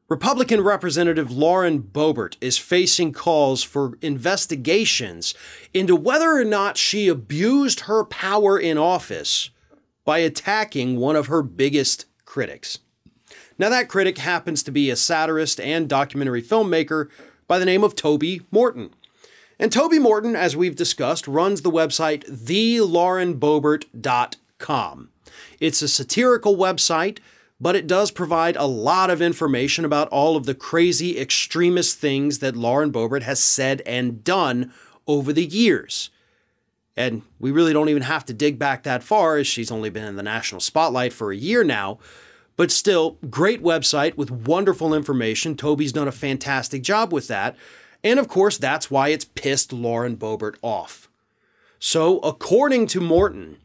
Republican Representative Lauren Boebert is facing calls for investigations into whether or not she abused her power in office by attacking one of her biggest critics. Now, that critic happens to be a satirist and documentary filmmaker by the name of Toby Morton. And Toby Morton, as we've discussed, runs the website thelaurenboebert.com. It's a satirical website, but it does provide a lot of information about all of the crazy extremist things that Lauren Boebert has said and done over the years. And we really don't even have to dig back that far, as she's only been in the national spotlight for a year now. But still, great website with wonderful information. Toby's done a fantastic job with that. And of course, that's why it's pissed Lauren Boebert off. So, according to Morton,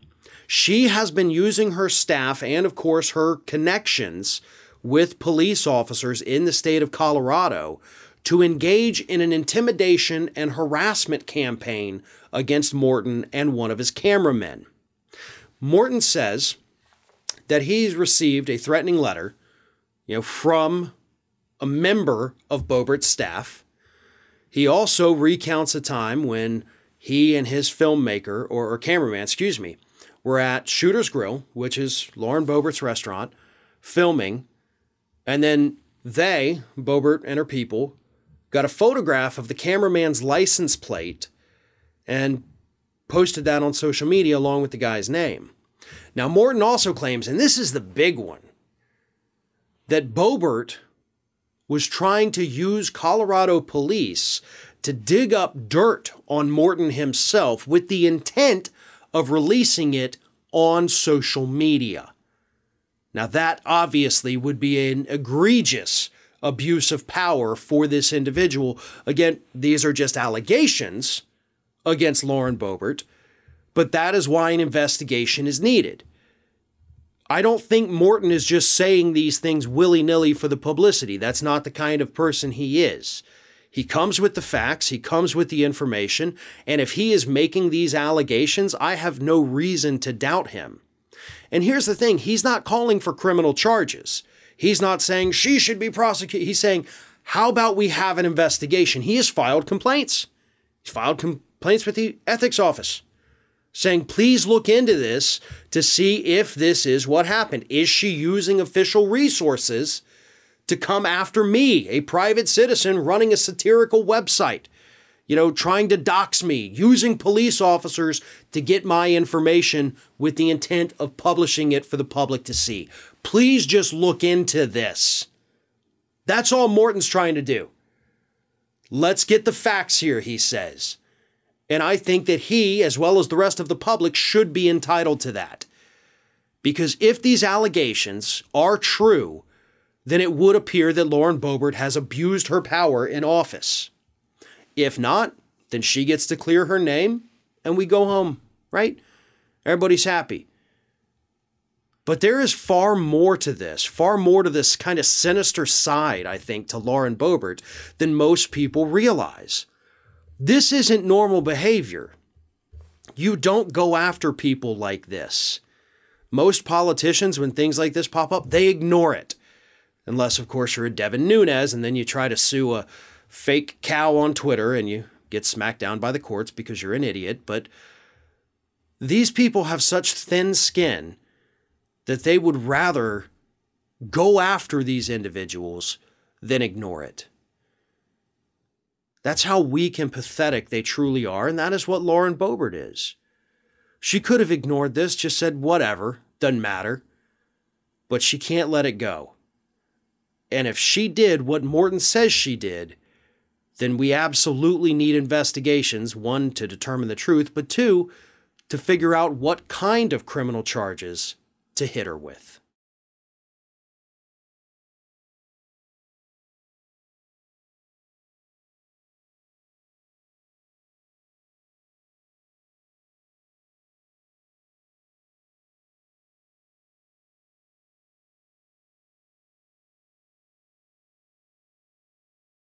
she has been using her staff and, of course, her connections with police officers in the state of Colorado to engage in an intimidation and harassment campaign against Morton and one of his cameramen. Morton says that he's received a threatening letter, from a member of Boebert's staff. He also recounts a time when he and his filmmaker, or cameraman, were at Shooter's Grill, which is Lauren Boebert's restaurant, filming, and then Boebert and her people, got a photograph of the cameraman's license plate and posted that on social media along with the guy's name. Now, Morton also claims, and this is the big one, that Boebert was trying to use Colorado police to dig up dirt on Morton himself with the intent of releasing it on social media. Now, that obviously would be an egregious abuse of power for this individual. Again, these are just allegations against Lauren Boebert, but that is why an investigation is needed. I don't think Morton is just saying these things willy-nilly for the publicity. That's not the kind of person he is. He comes with the facts, he comes with the information, and if he is making these allegations, I have no reason to doubt him. And here's the thing, he's not calling for criminal charges. He's not saying she should be prosecuted. He's saying, how about we have an investigation? He has filed complaints. He's filed complaints with the ethics office, saying, please look into this to see if this is what happened. Is she using official resources to come after me, a private citizen running a satirical website, trying to dox me, using police officers to get my information with the intent of publishing it for the public to see? Please just look into this. That's all Morton's trying to do. Let's get the facts here, he says. And I think that he, as well as the rest of the public, should be entitled to that. Because if these allegations are true, then it would appear that Lauren Boebert has abused her power in office. If not, then she gets to clear her name and we go home, right? Everybody's happy. But there is far more to this kind of sinister side, I think, to Lauren Boebert than most people realize. This isn't normal behavior. You don't go after people like this. Most politicians, when things like this pop up, they ignore it. Unless, of course, you're a Devin Nunes and then you try to sue a fake cow on Twitter and you get smacked down by the courts because you're an idiot. But these people have such thin skin that they would rather go after these individuals than ignore it. That's how weak and pathetic they truly are, and that is what Lauren Boebert is. She could have ignored this, just said, whatever, doesn't matter. But she can't let it go. And if she did what Morton says she did, then we absolutely need investigations, one, to determine the truth, but two, to figure out what kind of criminal charges to hit her with.